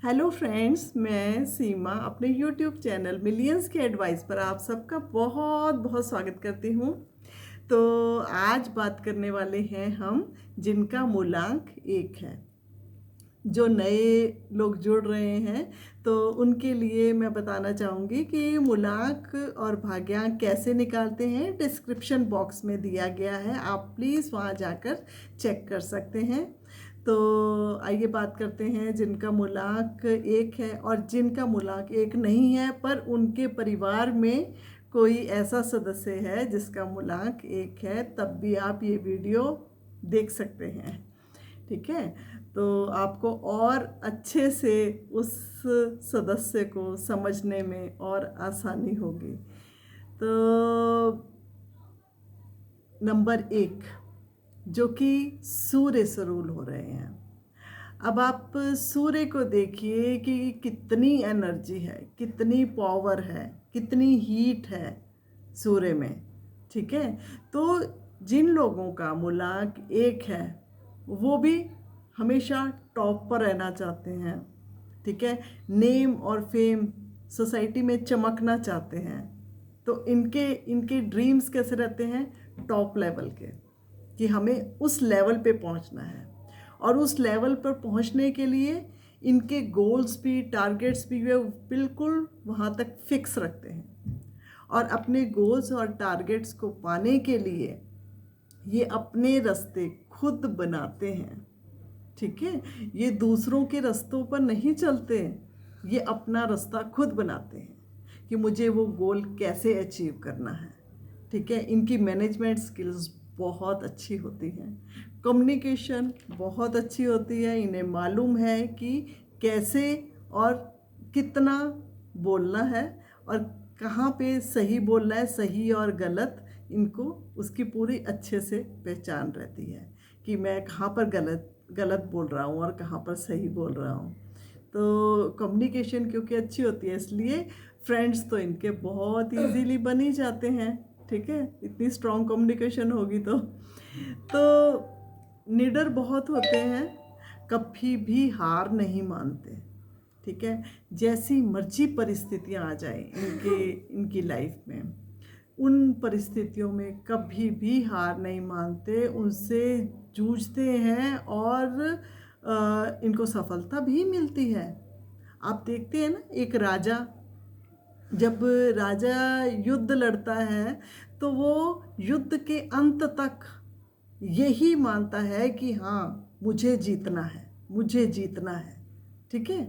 Hello friends, मैं सीमा अपने YouTube channel millions के एडवाइस पर आप सबका बहुत बहुत स्वागत करती हूँ। तो आज बात करने वाले हैं हम जिनका मूलांक 1 है। जो नए लोग जुड़ रहे हैं तो उनके लिए मैं बताना चाहूँगी कि मूलांक और भाग्यांक कैसे निकालते हैं, डिस्क्रिप्शन बॉक्स में दिया गया है, आप प्लीज़ वहाँ जाकर चेक कर सकते हैं। तो आइए बात करते हैं जिनका मूलांक 1 है और जिनका मूलांक 1 नहीं है पर उनके परिवार में कोई ऐसा सदस्य है जिसका मूलांक 1 है, तब भी आप ये वीडियो देख सकते हैं। ठीक है, तो आपको और अच्छे से उस सदस्य को समझने में और आसानी होगी। तो नंबर 1 जो कि सूर्य से रूल हो रहे हैं। अब आप सूर्य को देखिए कि कितनी एनर्जी है, कितनी पावर है, कितनी हीट है सूर्य में। ठीक है, तो जिन लोगों का मूलांक 1 है वो भी हमेशा टॉप पर रहना चाहते हैं। ठीक है, नेम और फेम सोसाइटी में चमकना चाहते हैं। तो इनके इनके ड्रीम्स कैसे रहते हैं? टॉप लेवल के, कि हमें उस लेवल पे पहुंचना है। और उस लेवल पर पहुंचने के लिए इनके गोल्स भी, टारगेट्स भी वे बिल्कुल वहाँ तक फिक्स रखते हैं। और अपने गोल्स और टारगेट्स को पाने के लिए ये अपने रास्ते खुद बनाते हैं। ठीक है, ये दूसरों के रास्तों पर नहीं चलते, ये अपना रास्ता खुद बनाते हैं कि मुझे वो गोल कैसे अचीव करना है। ठीक है, इनकी मैनेजमेंट स्किल्स बहुत अच्छी होती हैं, कम्युनिकेशन बहुत अच्छी होती है। इन्हें मालूम है कि कैसे और कितना बोलना है और कहाँ पे सही बोलना है, सही और गलत, इनको उसकी पूरी अच्छे से पहचान रहती है कि मैं कहाँ पर गलत बोल रहा हूँ और कहाँ पर सही बोल रहा हूँ। तो कम्युनिकेशन क्योंकि अच्छी होती है इसलिए फ्रेंड्स तो इनके बहुत इजीली बन ही जाते हैं। ठीक है, इतनी स्ट्रॉन्ग कम्युनिकेशन होगी तो निडर बहुत होते हैं, कभी भी हार नहीं मानते। ठीक है, जैसी मर्जी परिस्थितियां आ जाए इनकी लाइफ में, उन परिस्थितियों में कभी भी हार नहीं मानते, उनसे जूझते हैं और इनको सफलता भी मिलती है। आप देखते हैं ना, एक राजा, जब राजा युद्ध लड़ता है तो वो युद्ध के अंत तक यही मानता है कि हाँ, मुझे जीतना है, मुझे जीतना है। ठीक है,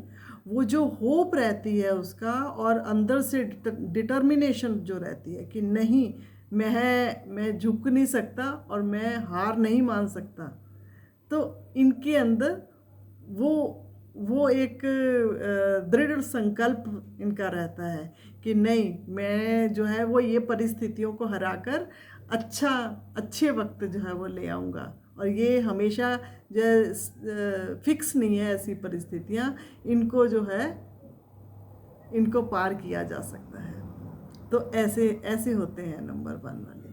वो जो होप रहती है उसका और अंदर से डिटर्मिनेशन जो रहती है कि नहीं, मैं झुक नहीं सकता और मैं हार नहीं मान सकता। तो इनके अंदर वो वो एक दृढ़ संकल्प इनका रहता है कि नहीं, मैं जो है वो ये परिस्थितियों को हराकर अच्छे वक्त जो है वो ले आऊँगा। और ये हमेशा जो फिक्स नहीं है ऐसी परिस्थितियाँ, इनको जो है इनको पार किया जा सकता है। तो ऐसे ऐसे होते हैं नंबर 1 वाले लोग।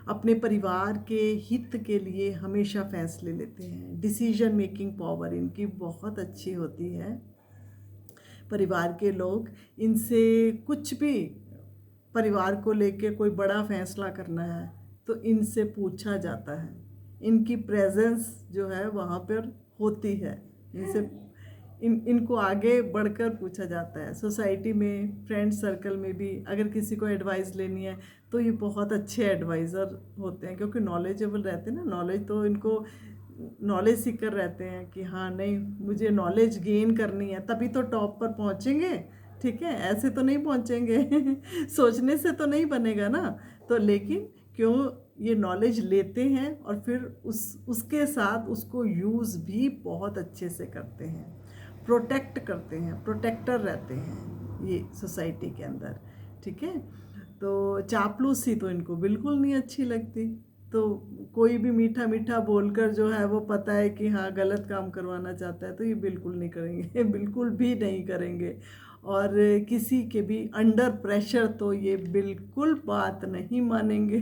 अपने परिवार के हित के लिए हमेशा फैसले लेते हैं, डिसीजन मेकिंग पावर इनकी बहुत अच्छी होती है। परिवार के लोग इनसे कुछ भी, परिवार को लेके कोई बड़ा फैसला करना है तो इनसे पूछा जाता है, इनकी प्रेजेंस जो है वहाँ पर होती है, इनसे इनको आगे बढ़कर पूछा जाता है। सोसाइटी में, फ्रेंड सर्कल में भी अगर किसी को एडवाइस लेनी है तो ये बहुत अच्छे एडवाइज़र होते हैं क्योंकि नॉलेजेबल रहते हैं ना। नॉलेज तो इनको, नॉलेज सीकर रहते हैं कि हाँ नहीं, मुझे नॉलेज गेन करनी है तभी तो टॉप पर पहुँचेंगे। ठीक है, ऐसे तो नहीं पहुँचेंगे सोचने से तो नहीं बनेगा ना। तो लेकिन क्यों, ये नॉलेज लेते हैं और फिर उसके साथ उसको यूज़ भी बहुत अच्छे से करते हैं, प्रोटेक्ट करते हैं, प्रोटेक्टर रहते हैं ये सोसाइटी के अंदर। ठीक है, तो चापलूसी तो इनको बिल्कुल नहीं अच्छी लगती। तो कोई भी मीठा मीठा बोलकर जो है वो पता है कि हाँ गलत काम करवाना चाहता है तो ये बिल्कुल नहीं करेंगे बिल्कुल भी नहीं करेंगे। और किसी के भी अंडर प्रेशर तो ये बिल्कुल बात नहीं मानेंगे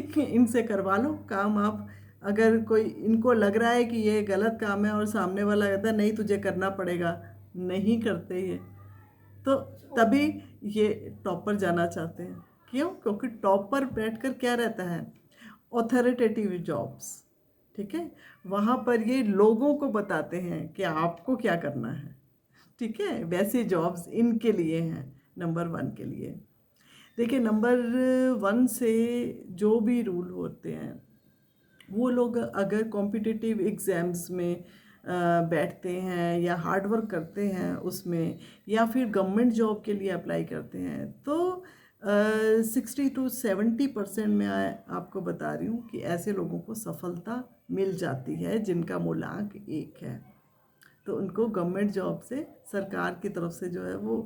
कि इनसे करवा लो काम आप। अगर कोई इनको लग रहा है कि ये गलत काम है और सामने वाला कहता है नहीं तुझे करना पड़ेगा, नहीं करते ये, तो तभी ये टॉप पर जाना चाहते हैं। क्यों? क्योंकि टॉप पर बैठकर क्या रहता है, ऑथोरिटेटिव जॉब्स, ठीक है, वहाँ पर ये लोगों को बताते हैं कि आपको क्या करना है, ठीक है, वैसे जॉब्स इनके लिए हैं, नंबर वन के लिए। देखिए नंबर वन से जो भी रूल होते हैं, वो लोग अगर कॉम्पिटिटिव एग्ज़ाम्स में बैठते हैं या हार्ड वर्क करते हैं उसमें, या फिर गवर्नमेंट जॉब के लिए अप्लाई करते हैं, तो 60 to 70% में आपको बता रही हूँ कि ऐसे लोगों को सफलता मिल जाती है जिनका मूलांक 1 है। तो उनको गवर्नमेंट जॉब से सरकार की तरफ से जो है वो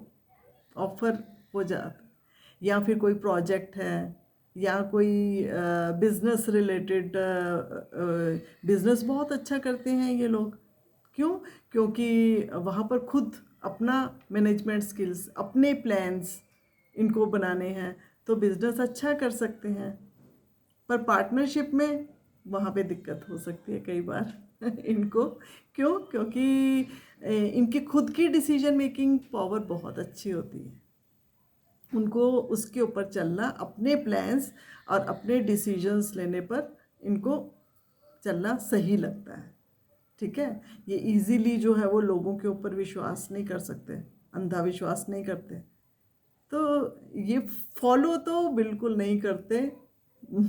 ऑफ़र हो जाता, या फिर कोई प्रोजेक्ट है, या कोई बिज़नेस रिलेटेड, बिज़नेस बहुत अच्छा करते हैं ये लोग। क्यों? क्योंकि वहाँ पर खुद अपना मैनेजमेंट स्किल्स, अपने प्लान्स इनको बनाने हैं, तो बिज़नेस अच्छा कर सकते हैं। पर पार्टनरशिप में वहाँ पे दिक्कत हो सकती है कई बार इनको। क्यों? क्योंकि इनकी खुद की डिसीजन मेकिंग पावर बहुत अच्छी होती है, उनको उसके ऊपर चलना, अपने प्लान्स और अपने डिसीजंस लेने पर इनको चलना सही लगता है, ठीक है। ये इजीली जो है वो लोगों के ऊपर विश्वास नहीं कर सकते, अंधा विश्वास नहीं करते, तो ये फॉलो तो बिल्कुल नहीं करते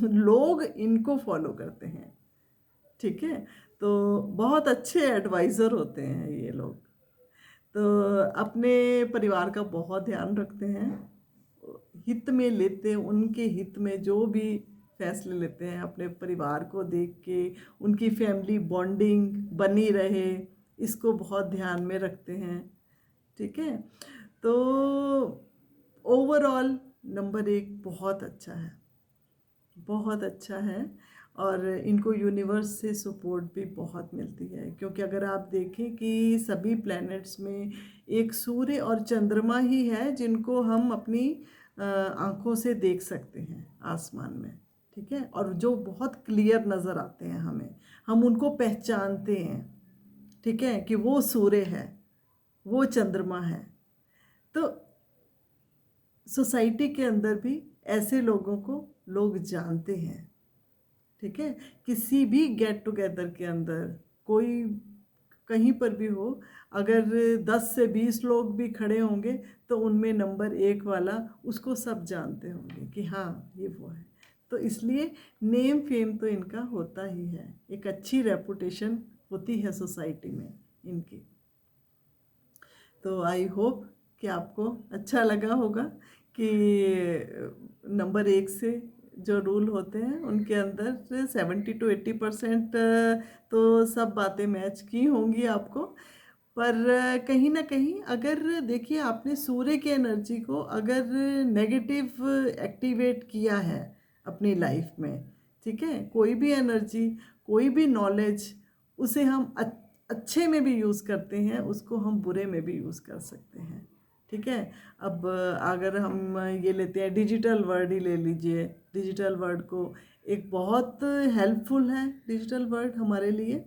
लोग इनको फॉलो करते हैं, ठीक है। तो बहुत अच्छे एडवाइज़र होते हैं ये लोग, तो अपने परिवार का बहुत ध्यान रखते हैं, हित में लेते हैं, उनके हित में जो भी फैसले लेते हैं अपने परिवार को देख के, उनकी फैमिली बॉन्डिंग बनी रहे, इसको बहुत ध्यान में रखते हैं, ठीक है। तो ओवरऑल नंबर 1 बहुत अच्छा है, बहुत अच्छा है, और इनको यूनिवर्स से सपोर्ट भी बहुत मिलती है। क्योंकि अगर आप देखें कि सभी प्लैनेट्स में एक सूर्य और चंद्रमा ही है जिनको हम अपनी आँखों से देख सकते हैं आसमान में, ठीक है, और जो बहुत क्लियर नज़र आते हैं हमें, हम उनको पहचानते हैं, ठीक है, कि वो सूर्य है, वो चंद्रमा है। तो सोसाइटी के अंदर भी ऐसे लोगों को लोग जानते हैं, ठीक है। किसी भी गेट टुगेदर के अंदर कोई कहीं पर भी हो, अगर 10 से 20 लोग भी खड़े होंगे तो उनमें नंबर 1 वाला उसको सब जानते होंगे कि हाँ ये वो है। तो इसलिए नेम फेम तो इनका होता ही है, एक अच्छी रेपुटेशन होती है सोसाइटी में इनकी। तो आई होप कि आपको अच्छा लगा होगा कि नंबर 1 से जो रूल होते हैं उनके अंदर 70 to 80% तो सब बातें मैच की होंगी आपको। पर कहीं ना कहीं अगर देखिए आपने सूर्य की एनर्जी को अगर नेगेटिव एक्टिवेट किया है अपनी लाइफ में, ठीक है, कोई भी एनर्जी, कोई भी नॉलेज, उसे हम अच्छे में भी यूज़ करते हैं, उसको हम बुरे में भी यूज़ कर सकते हैं, ठीक है। अब अगर हम ये लेते हैं डिजिटल वर्ड ही ले लीजिए, डिजिटल वर्ड को एक बहुत हेल्पफुल है डिजिटल वर्ड हमारे लिए,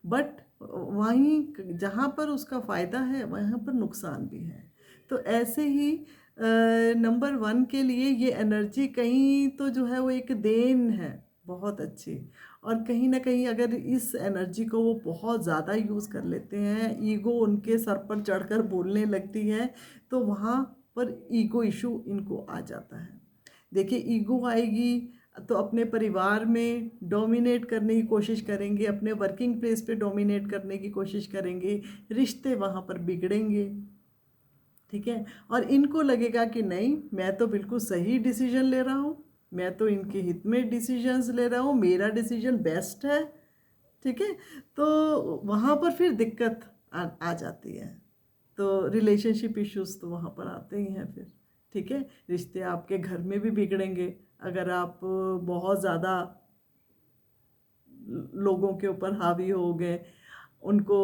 बट वहीं जहाँ पर उसका फ़ायदा है वहाँ पर नुकसान भी है। तो ऐसे ही नंबर 1 के लिए ये एनर्जी कहीं तो जो है वो एक देन है बहुत अच्छी, और कहीं ना कहीं अगर इस एनर्जी को वो बहुत ज़्यादा यूज़ कर लेते हैं, ईगो उनके सर पर चढ़कर बोलने लगती है, तो वहाँ पर ईगो इशू इनको आ जाता है। देखिए ईगो आएगी तो अपने परिवार में डोमिनेट करने की कोशिश करेंगे, अपने वर्किंग प्लेस पे डोमिनेट करने की कोशिश करेंगे, रिश्ते वहाँ पर बिगड़ेंगे, ठीक है। और इनको लगेगा कि नहीं मैं तो बिल्कुल सही डिसीजन ले रहा हूँ, मैं तो इनके हित में डिसीजंस ले रहा हूँ, मेरा डिसीजन बेस्ट है, ठीक है। तो वहाँ पर फिर दिक्कत आ जाती है, तो रिलेशनशिप इश्यूज तो वहाँ पर आते ही हैं फिर, ठीक है। रिश्ते आपके घर में भी बिगड़ेंगे अगर आप बहुत ज़्यादा लोगों के ऊपर हावी हो गए, उनको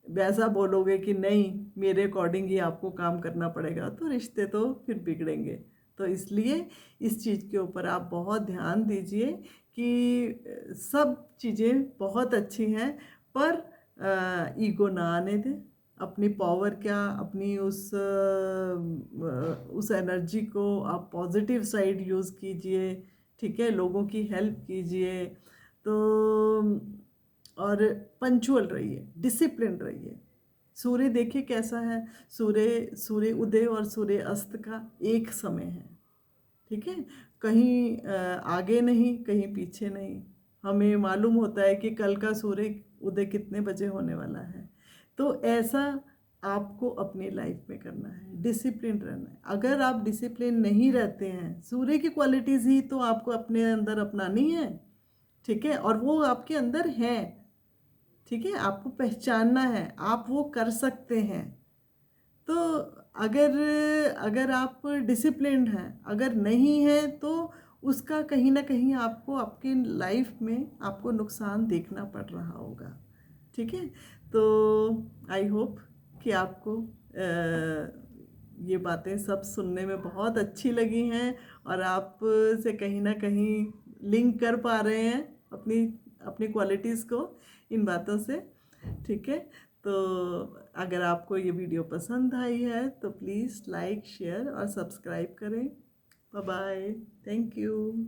वैसा बोलोगे कि नहीं मेरे अकॉर्डिंग ही आपको काम करना पड़ेगा, तो रिश्ते तो फिर बिगड़ेंगे। तो इसलिए इस चीज़ के ऊपर आप बहुत ध्यान दीजिए कि सब चीज़ें बहुत अच्छी हैं, पर ईगो ना आने दें, अपनी पावर क्या, अपनी उस एनर्जी को आप पॉजिटिव साइड यूज़ कीजिए, ठीक है, लोगों की हेल्प कीजिए। तो और पंचुअल रहिए, डिसिप्लिन रहिए। सूर्य देखिए कैसा है, सूर्य उदय और सूर्य अस्त का एक समय है, ठीक है, कहीं आगे नहीं, कहीं पीछे नहीं। हमें मालूम होता है कि कल का सूर्य उदय कितने बजे होने वाला है। तो ऐसा आपको अपनी लाइफ में करना है, डिसिप्लिन रहना है। अगर आप डिसिप्लिन नहीं रहते हैं, सूर्य की क्वालिटीज़ ही तो आपको अपने अंदर अपनानी है, ठीक है, और वो आपके अंदर है, ठीक है, आपको पहचानना है, आप वो कर सकते हैं। तो अगर अगर आप डिसिप्लिन्ड हैं, अगर नहीं है तो उसका कहीं ना कहीं आपको आपकी लाइफ में आपको नुकसान देखना पड़ रहा होगा, ठीक है। तो आई होप कि आपको ये बातें सब सुनने में बहुत अच्छी लगी हैं और आप से कहीं ना कहीं लिंक कर पा रहे हैं अपनी अपनी क्वालिटीज़ को इन बातों से, ठीक है। तो अगर आपको ये वीडियो पसंद आई है तो प्लीज़ लाइक, शेयर और सब्सक्राइब करें। Bye bye, thank you.